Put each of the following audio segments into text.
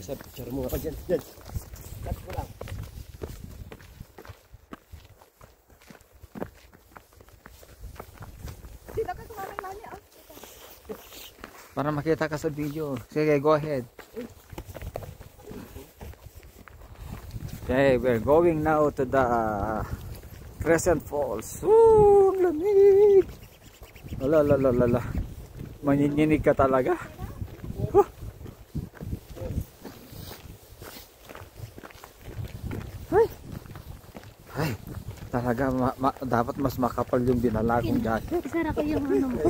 Sa picture mo ako dyan. Dyan. Cut ko lang. Sino ka sumamay mami? Para makita ka sa video. Sige, go ahead. Okay, we're going now to the Crescent Falls. Ooh, ang lamig! Lala. Manginginig ka talaga. Huh. Ay, talaga dapat mas makapal yung binala kong jacket. Isara ko yung ano mo.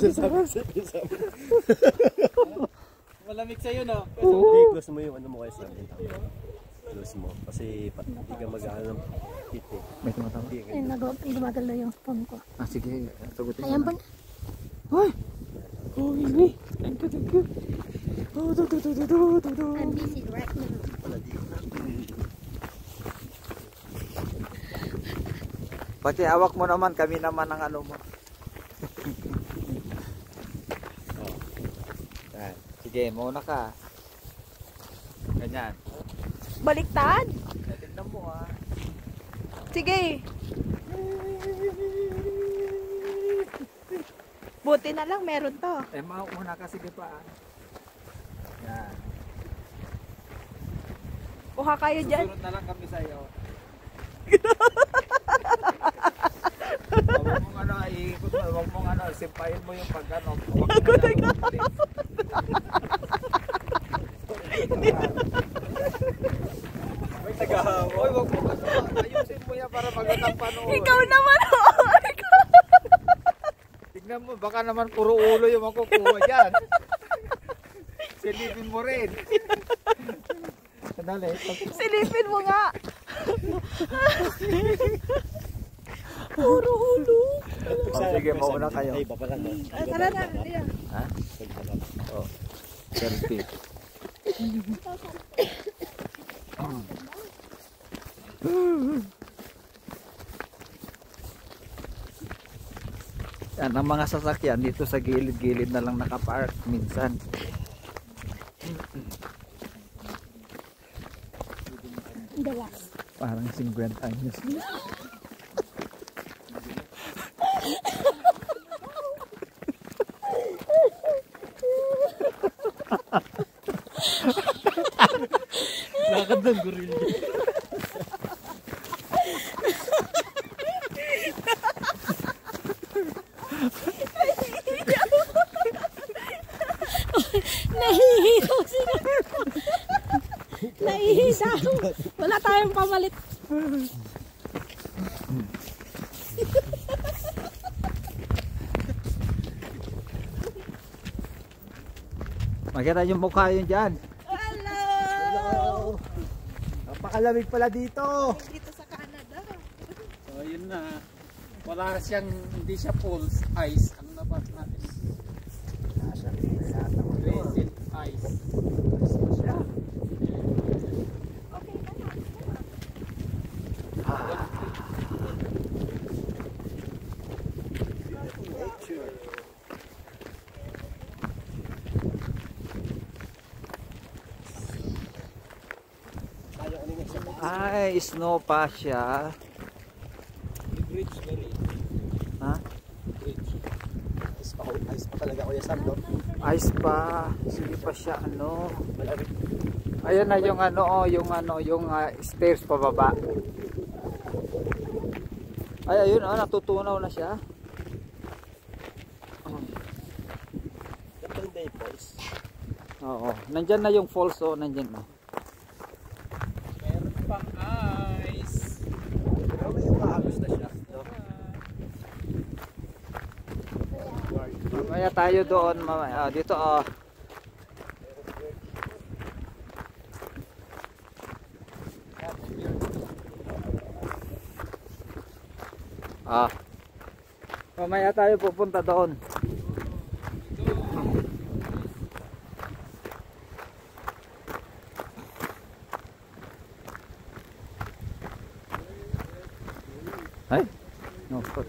Malamig sa'yo, no? Hindi, close mo yung ano mo kayo sa akin. Close mo. Kasi hindi ka mag-aaral ng hit eh. May tumatawag. Ay, nagbagal na yung phone ko. Ah, sige. Sagutin Ayan mo ba? na. Hoy! Oh, Amy! Thank you. Oh, I'm busy right now. Pati awak mo naman, kami naman ang ano mo. Yan. Sige, mauna ka. Ganyan. Baliktad? Tignan mo ah. Sige. Buti na lang meron to. Mauna ka, sige pa. Yan. Kuha kayo dyan. Susunod na lang kami sa'yo. Huwag mong simpahin mo yung pagkano. May tagahamoy, huwag mo ayusin mo yan para magandang panood. Ikaw naman o. Tignan mo, baka naman puro ulo yung makukuha dyan. Silipin mo rin. Sandali. Silipin mo nga. Puro ulo. Sige, mauna kayo. Ay, baba lang. Tara na. Ha? Oh, selfie. Yan, ang mga sasakyan dito sa gilid-gilid na lang nakapark minsan. Dalas. Parang 50 anyos. Lakad ng gorilla. Nahihilo sila. Nahihilo. Wala tayong pamalit. Makita yung mukha yun dyan. Hello! Napakalamig pala dito. Dito sa Canada. So, yun na. Wala siyang, hindi siya falls ice. Ang nabas natin. Crescent ice. Okay ka na. Ay, snow pa siya. Bridge, very. Ha? Bridge. Ice pa talaga Kuya Sam, no? Ice pa. Sige pa siya, ano. Malamig. Ayan na yung yung stairs pababa. Ay, ayun, natutunaw na siya. Ganda yung falls. Oo, nandyan na yung falls, nandyan na. Meron pang ice. Pero may yung maagos na siya, no? Mamaya tayo doon, mamaya. Dito, mamaya tayo pupunta doon. Ay, no, stop.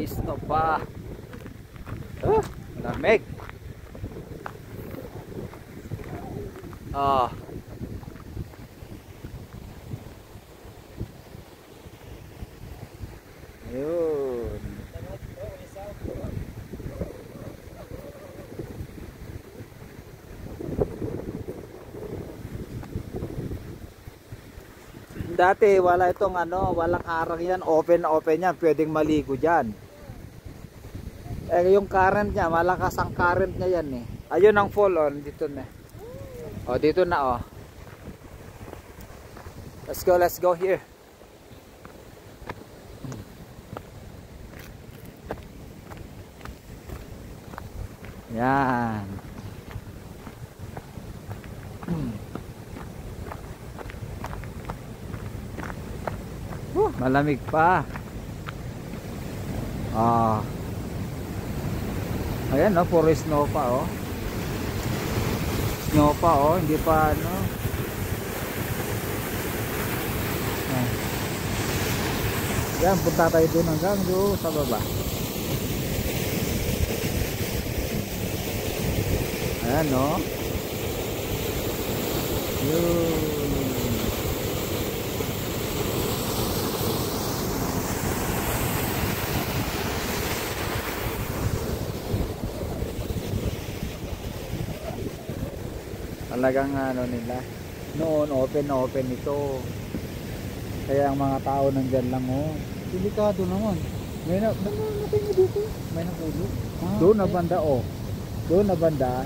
may snow pa. Lamig. Ayun. Dati wala itong walang harang yan, open na open yan, pwedeng maligo dyan. Yung current niya, malakas ang current niya yan eh. Ayun ang fall dito na. Dito na Let's go here. Yan. Malamig pa. Ayan puro snow pa Snow pa hindi pa Yan, punta tayo dun hanggang doon sa baba. Ayan Yun. Talagang nila noon open ito, kaya ang mga tao nandyan lang delikado naman. May dito, may nakulog doon na banda doon na banda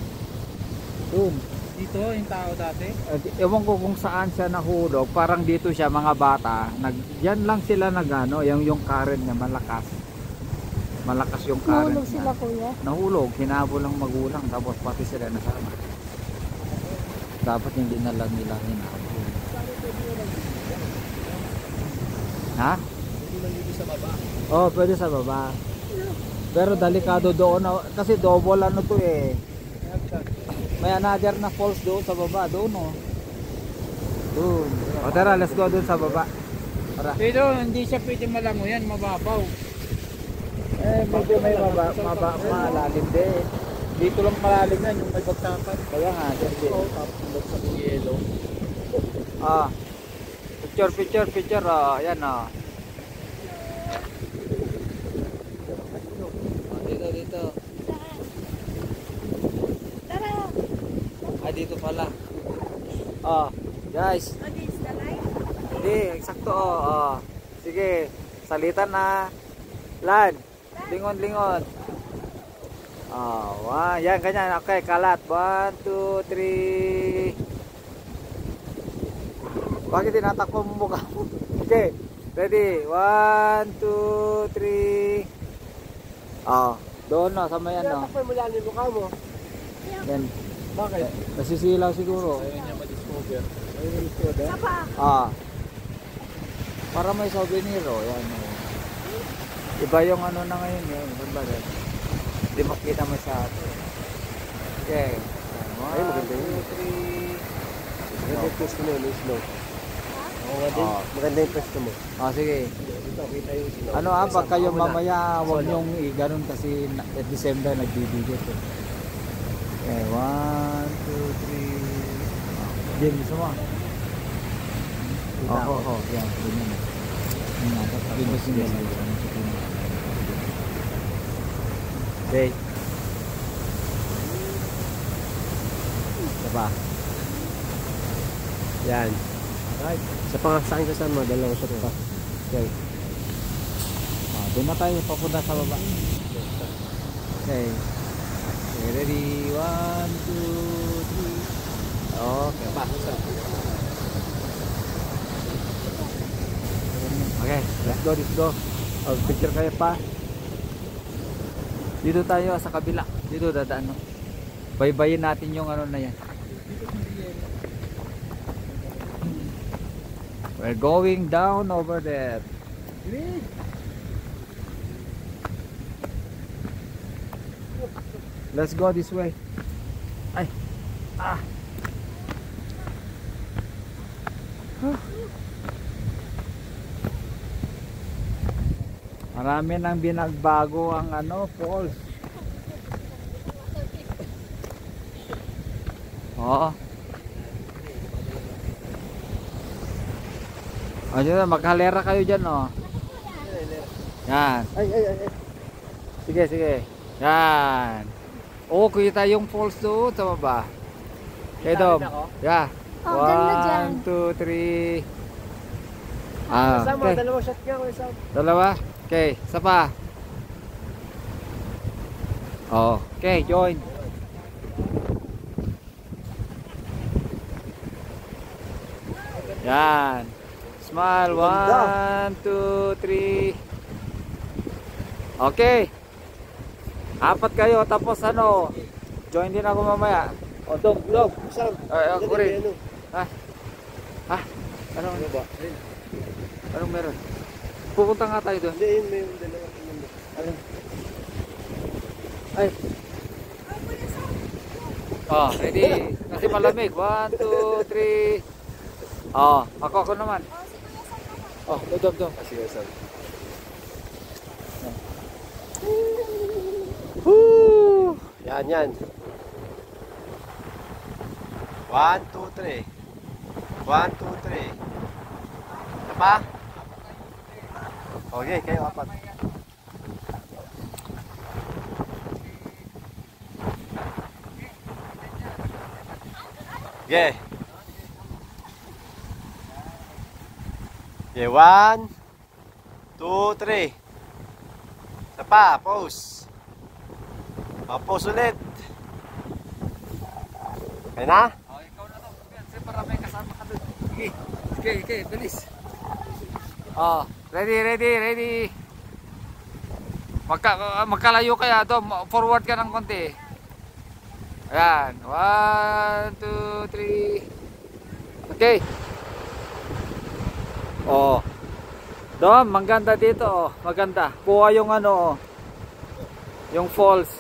doon Dito yung tao dati? Ewan ko kung saan siya nahulog, parang dito siya mga bata yan lang sila yung current niya malakas yung current Nahulog sila, kuya? Nahulog, hinabol ang magulang, tapos pati sila nasama. Dapat hindi na lang nila hinabol. Ha? Hindi lang dito sa baba. Pwede sa baba. Pero delikado doon kasi double to May another na falls doon sa baba, doon Doon. Tara, let's go doon sa baba. Tara. Pero hindi siya pwede malangoyan, mababaw. Medyo may malalim din. Dito lang malalim yan, yung may bagsakan. Kaya nga, dyan. Tapos yung bagsak ng yelo. Picture. Ayan Dito. Tara! Dito pala. Guys. This the light? Hindi, eksakto Sige, salitan na. Lan, lingon. Yan, ganyan. Okay, kalat. 1, 2, 3. Bakit tinatakbo mo mukha mo? Okay, ready. 1, 2, 3. Doon sa may Tinatakbo mo lang yung mukha mo. Yan. Bakit? Nasisilaw siguro. Ayaw niya ma-discover. Para may souvenir yan. Iba yung na ngayon yun. Hindi makita mo sa atin. Okay. 1, 2, 3. Maganda yung pwesto mo yung slow. Maganda yung pwesto mo. Sige. Dito, kita yung slow. Pag kayo mamaya, huwag nyong i-ganon kasi December nagbibigit Okay, 1, 2, 3. Jim, gusto mo? Yan, ganyan. Okay. Diba? Yan. Right. Sa pangasakin kasama, dalawang shot pa. Okay. Doon na tayo, papunta sa baba. Okay. Ready? 1, 2, 3. Okay, pa. Okay, let's go. Picture kayo pa. Dito tayo sa kabila. Dito dadaan. Baybayin natin yung na yan. We're going down over there. Let's go this way. Ay. Marami nang binagbago ang falls. Oh. Ayun, maghalera kayo dyan, oh. Yan. Ay. Sige, sige. Yan. Oh, kita yung falls doon sa baba. Okay, Dom. Yeah. Oh, ganda dyan. 1, 2, 3. Ah, Sama, okay. dalawa shot nga ko isang. Dalawa? Okay, isa pa. Oh, okay, join. Yan. Smile. 1, 2, 3. Okay. 4 kayo, tapos join din ako mamaya. Oh, Dom. Isang. Ay, ako Dali, rin. ano? Ano ba? Anong meron? Pupunta nga tayo doon. Hindi, yun may dalawa. Alin? Ay. Oh, ready. Kasi malamig. 1, 2, 3. Oh, ako naman. Oh, dom. Sige, isang. Woo! Yan. 1, 2, 3. 1, 2, 3. Apa? Okay, kayo apat. Okay. Okay, 1, 2, 3. Sapa, pose. Pose ulit. Okay na? Oh, ikaw na to. Kasi para may kasama ka doon. Okay, bilis. Oh, ready. Magkalayo kaya doon. Forward ka ng konti. Ayan. 1, 2, 3. Okay. Oh. Dom, maganda dito, oh. Maganda. Kuha yung yung falls.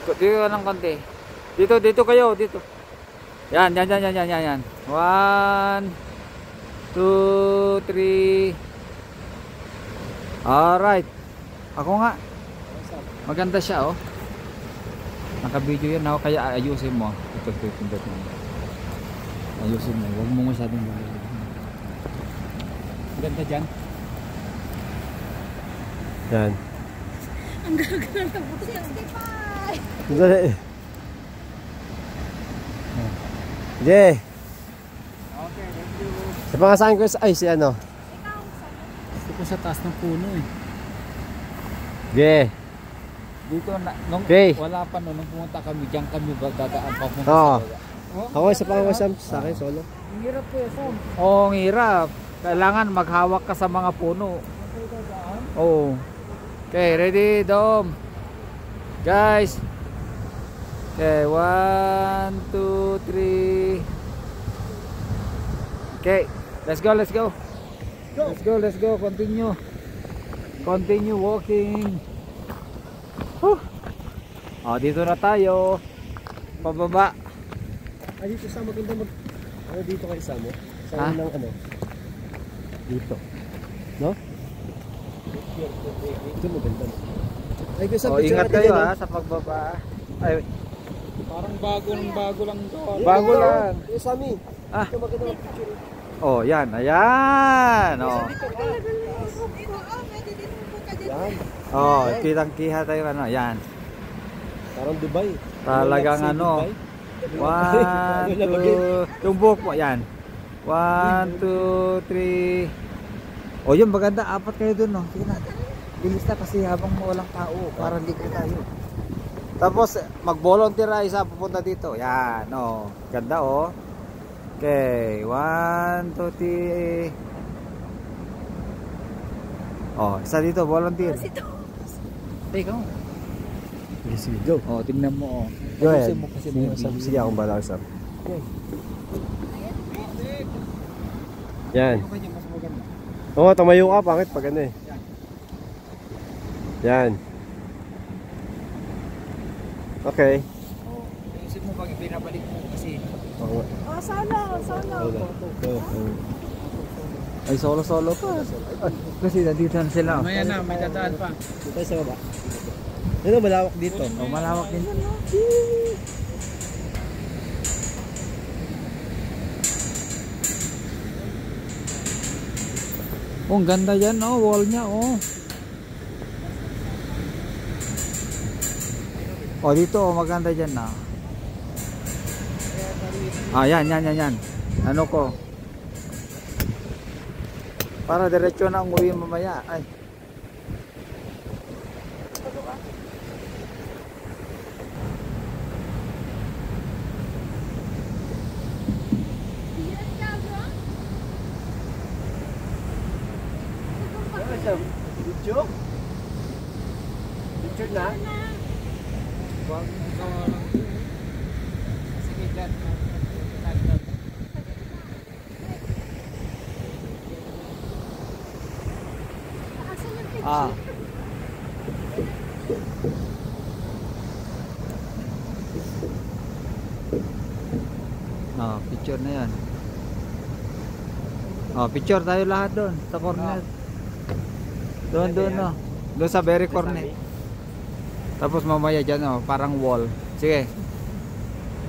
Dito ng konti. Dito kayo, dito. Yan. 1, 2, 3. Alright. Ako nga. Maganda siya, oh. Naka-video yan, ako kaya ayusin mo. Ito, pindot mo. Ayusin mo. Huwag mo masyadong gawin. Ganda dyan. Yan. Ang gagawin na po. 65! Dali. Okay. Okay, thank you. Sa pangasahan ko ay si ano. Gusto ko sa taas ng puno eh. Okay. Dito nung Okay. wala pa nung pumunta kami, diyan kami dadaan papunta Oo. sa baba. Ako isa pangasahan sa akin solo. Ang hirap po yan. Oo, ang hirap. Kailangan maghawak ka sa mga puno. Oo. Okay, ready, Dom. Guys. Okay, 1, 2, 3. Okay, let's go. Let's go. Continue walking. Oh, dito na tayo. Pababa. Ay, dito sa maganda dito kayo sa mo. Sa ng dito. No? Ito maganda. Ay, gusto Oh, ingat kayo sa pagbaba. Ay, Parang bago lang to. bago lang. Yung sa amin. Ito maganda ng picture. Oh, yan. Ayan. Oh. Yan. Oh, kitang-kiha tayo yan. Parang Dubai. Talagang Dubai. 1, 2, yung buhok mo, yan. 1, 2, 3. Oh, yun, maganda. 4 kayo dun, no? Sige na. Bilis na kasi habang walang tao. Parang libre tayo. Tapos, mag-volunteer na isa pupunta dito. Yan, oh. Ganda, oh. Okay. 1, 2, 3. Oh, isa dito, volunteer. Take, oh. Sige, go. Oh, tingnan mo, oh. Go ahead. Ayusin mo kasi mo yung video. Sige, akong bala sa. Okay. Yan. Ano ba yung mas maganda? Oo, tumayo ka. Pangit pag ano eh. Yan. Okay. Oh, ayusin mo pag binabalik mo kasi. Oo. Oh, solo. Go. Ay, solo-solo pa. Ay, kasi nandito na sila. Mamaya na, may dadaan pa. Dito tayo sa baba. Ano, malawak dito. Oh, malawak din yan, no? Oh, ang ganda yan, oh, wall niya, oh. Oh, dito, oh, maganda dyan, na. Ah, yan. Ano ko? Para diretso na ang uwi mamaya. Ay. Video? Picture na? Huwag ikaw lang. Sige, dyan. Asan yung picture? Ah. Picture na yan. Picture tayo lahat doon sa corner. Doon, no. Doon sa very corner. Tapos mamaya dyan, oh, parang wall. Sige.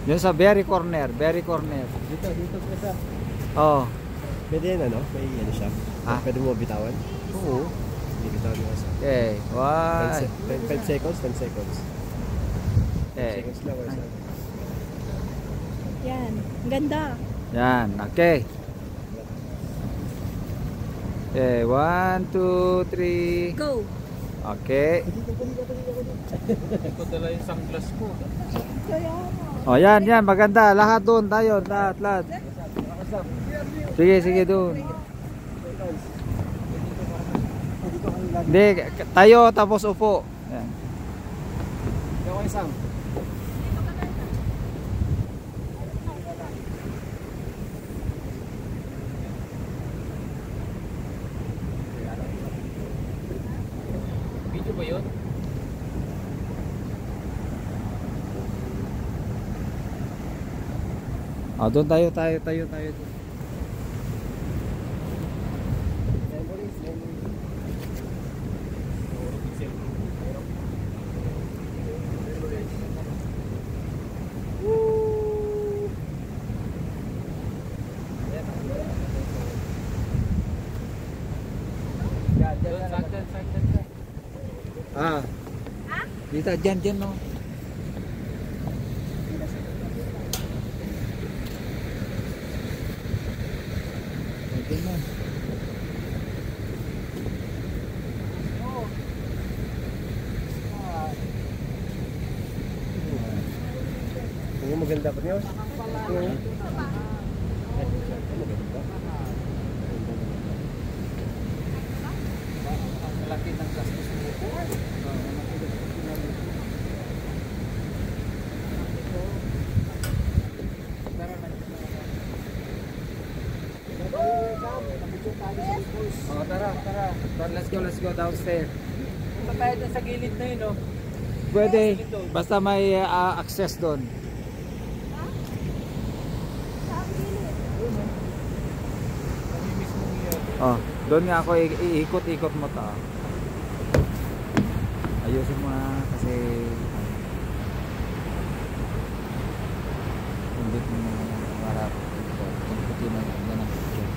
Doon sa very corner. Dito isa. Oh. Pwede yan ano? May ano siya? Pwede mo bitawan? Oo. Hindi bitawan mo isa. Okay. 5 seconds, 10 seconds. 10 Okay. seconds lang. Isa. Yan. Ang ganda. Yan. Okay. Okay. 1, 2, 3. Go. Okay. Hindi ko dala yung sunglass ko. Oh, yan. Maganda. Lahat doon tayo. Lahat. Sige doon. Hindi, tayo tapos upo. Yan. Ikaw ay Sam. Video ba yun? Doon tayo. Dito, dyan, no. Dyan na. Yung maganda pa niyo? Malaki ng gastos nito. Tara. Let's go downstairs. Punta tayo dun sa gilid na yun, no? Pwede, basta may access doon. Doon nga ako iikot-ikot mo ta. Ayusin mo na kasi hindi mo marap ito. Ikuti na ng picture.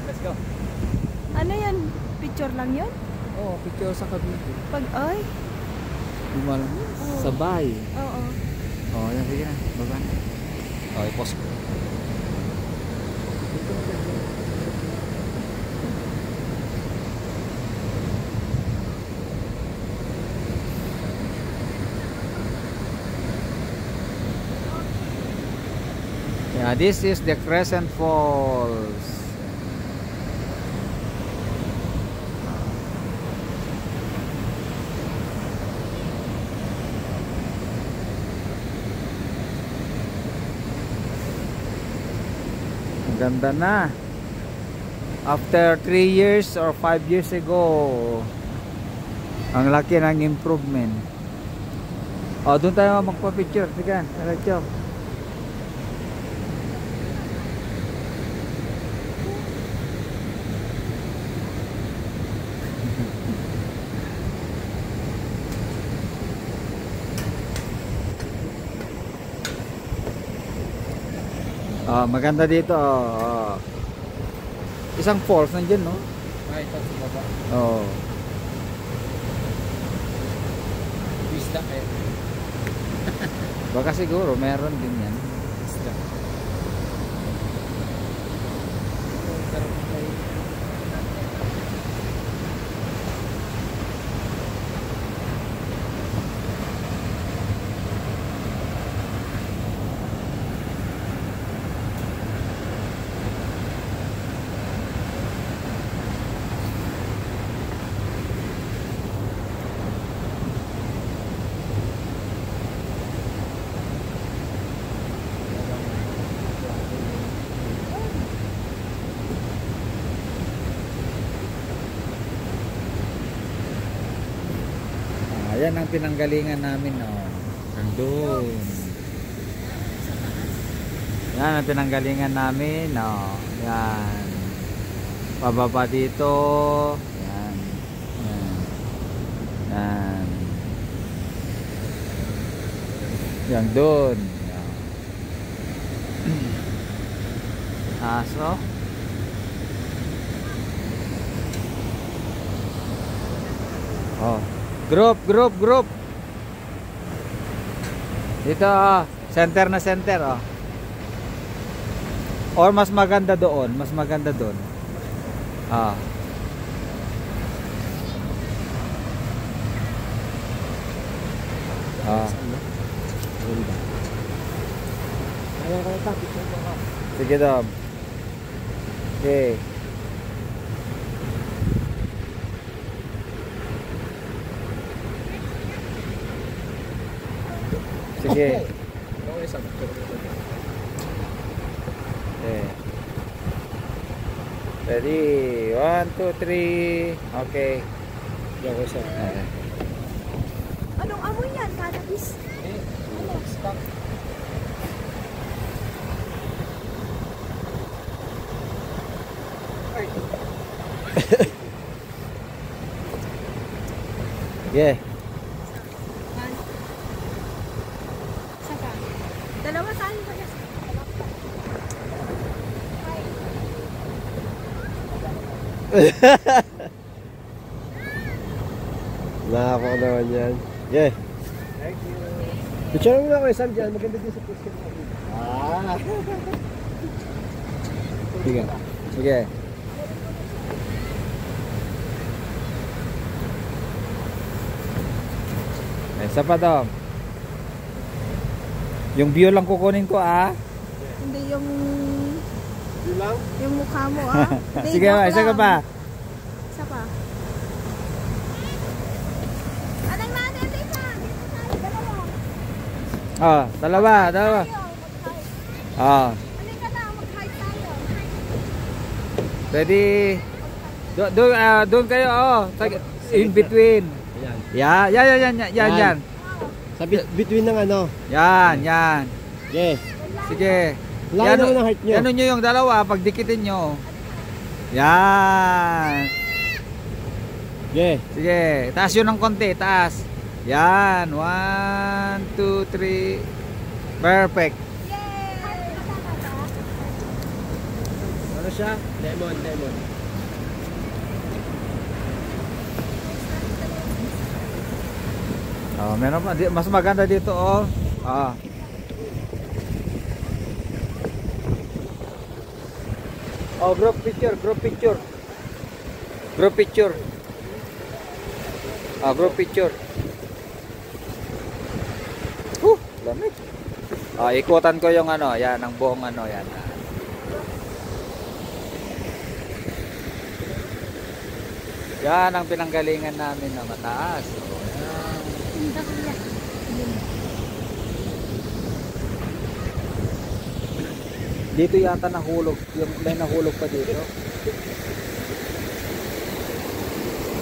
Let's go. Ano yan? Picture lang yun? Oh, picture sa Cavite. Ay? Di mo alam. Sabay. Oo. Oh, yan, sige na. Baba na. Oh, i-pause ko. Yeah, this is the Crescent Falls. Ganda na. After 3 years or 5 years ago, Ang laki ng improvement. O, doon tayo magpa-picture. Sige, diretso. Maganda dito. Isang falls nandiyan, no? Ay, ito sa baba. Oo. Vista eh. Baka siguro meron din yan. Vista. Yan ang pinanggalingan namin, oh. Nandun. Yan ang pinanggalingan namin, oh. Yan. Pababa dito. Yan. Yan. Yan. Yan dun. Yan. Aso. Oh. Group. Dito, center na center, oh. Or mas maganda doon, Ah. Ayan ka ito, picture mo ka. Sige, Dom. Okay. Sige. Okay, sa picture. Okay. Ready? 1, 2, 3. Okay. Diyan ko sa. Anong amoy yan? Cannabis? Stock. Yeah. Saka. Dalawa saan ba yan? Nakaka naman yan. Yeah. Thank you. Picture mo na kayo, Sam, dyan. Maganda din sa picture mo. Sige. Sige. Isa pa, Dom. Yung view lang kukunin ko, ah. Hindi yung... Yun lang? Yung mukha mo, ah. Hindi, Sige, joke isa ka lang. pa. Isa pa. Anong natin, Lisa? Dito tayo, dalawa. Oh, dalawa. Tayo, mag-hike. Oh. Halika na, mag-hike tayo. Ready? Doon kayo, oh. In between. Ayan. Yan. Sa between ng ano. Yan. Yeah. Sige. Layo naman ang heart nyo. Ano nyo yung dalawa, pagdikitin nyo. Yan. Yeah. Sige, taas yun ng konti, taas. Yan, 1, 2, 3. Perfect. Ano siya? Lemon. Oh, meron pa, mas maganda dito, oh. Ah. Oh, group picture. Ah, group picture. Lamig. Ah, ikutan ko yung ano, yan, ang buong ano, yan. Yan ang pinanggalingan namin na mataas. Oh, yan. Dito yata nahulog, yung may nahulog pa dito.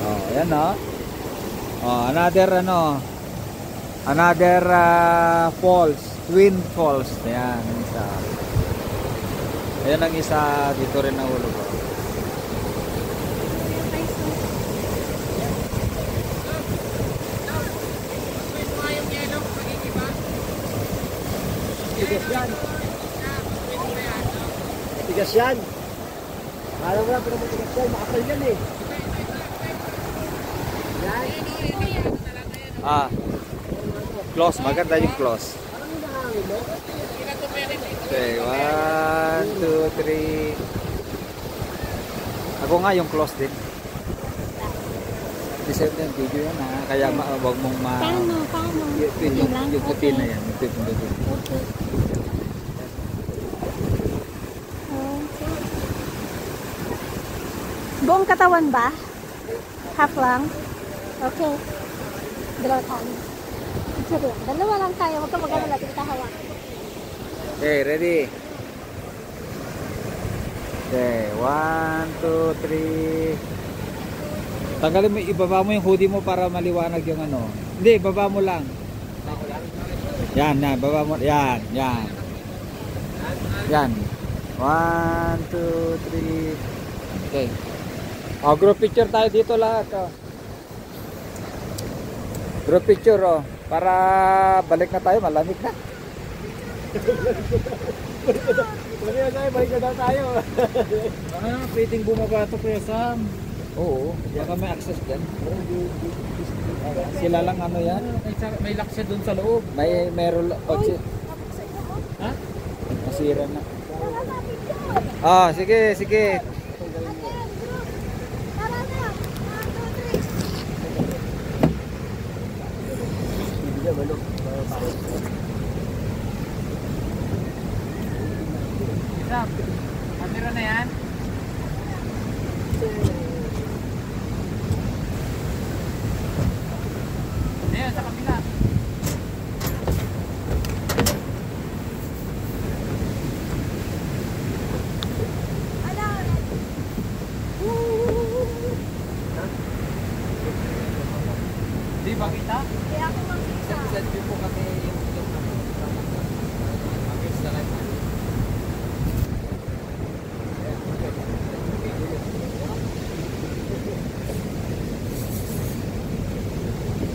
Oh, ayan, oh. Oh, another ano, another falls, twin falls. Ayan, ang isa. Ayan ang isa, dito rin nahulog. Oh. Tigas yan. Tigas yan. Alam mo lang, pero matigas yan. Makapal yan eh. Yan. Ah, close, maganda yung close. Parang yung nahangin, no? Okay, 1, 2, 3. Ako nga yung close din. Deserve na yung video yan ha. Kaya wag mong Paano? yung puti na yan. Yung puti na yan. Okay. Buong katawan ba? Half lang? Okay. Dalawa tayo. Sige, dalawa lang tayo. Huwag ka mag-alala. Hawak. Okay, ready? Okay, 1, 2, 3. Tanggalin mo, ibaba mo yung hoodie mo para maliwanag yung ano. Hindi, baba mo lang. Yan, yan, baba mo. Yan, yan. Yan. 1, 2, 3. Okay. Oh, group picture tayo dito lahat. Oh. Group picture, oh. Para balik na tayo, malamig na. Balik na daw tayo. Ah, pwedeng bumaba ito, Kuya Sam. Oo, baka may access dyan. Sila lang ano yan? May lock siya dun sa loob. Meron pag Ha? masira na. Ah, sige, sige. Tara na. 1, 2, 3. Hindi naman, no? Sam, camera na yan? Ayan, sa kabila. Di ba kita? Kaya ako mag-isa. Selfie po kami yung sa live.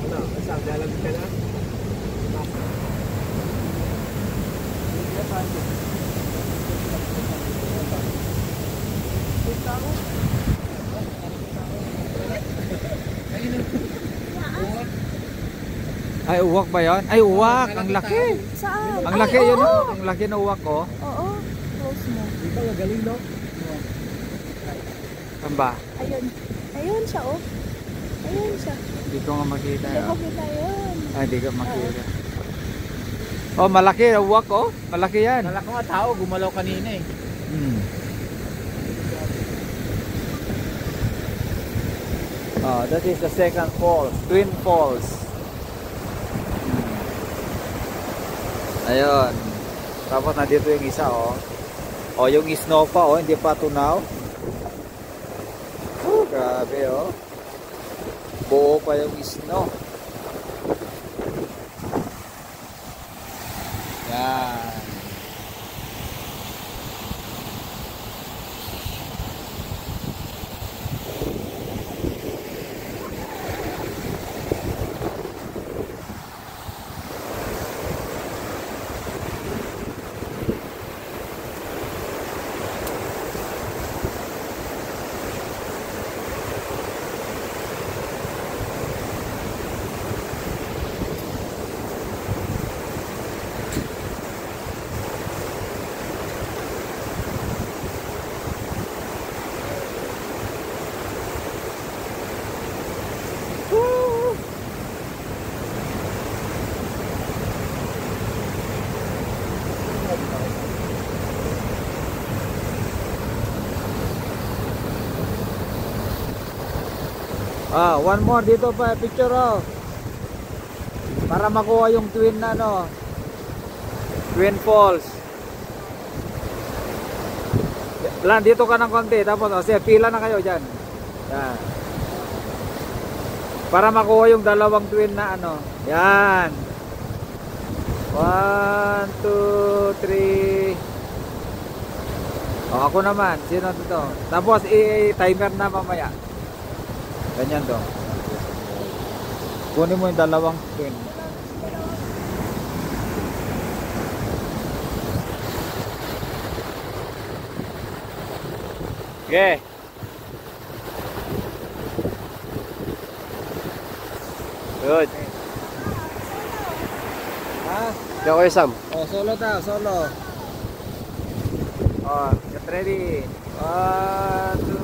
Ano? Kasam, lalamig ka na? Ay, uwak ba yan? Ay, uwak! Ang laki! Saan? Ang laki yun, oh. Ang laki na uwak, oh. Oo. Close mo. Dito, magaling, no? Saan ba? Ayun. Ayun siya, oh. Ayun siya. Hindi ko nga makita. Hindi ko Oh. kita yun. Ay, hindi ko makita. Oh, malaki, uwak, oh. Malaki yan. Kala ko nga tao, gumalaw kanina eh. Hmm. Oh, that is the second falls, Twin Falls. Ayun. Tapos nandito yung isa, oh. Oh, yung snow pa, oh, hindi pa tunaw. Oh, grabe, oh. Buo pa yung snow. Yan. Ah, one more dito pa picture, oh. Para makuha yung twin na ano. Twin Falls. Lan, dito ka ng konti tapos oh, sige, pila na kayo diyan. Yan. Para makuha yung dalawang twin na ano. Yan. 1, 2, 3. O, ako naman. Sino dito? Tapos i-timer na mamaya. Ganyan to. Kunin mo yung dalawang twin. Okay. Good. Ha? Kaya ko Sam. Oh, solo daw, solo. Oh, get ready. 1, 2,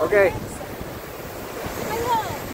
3. Okay.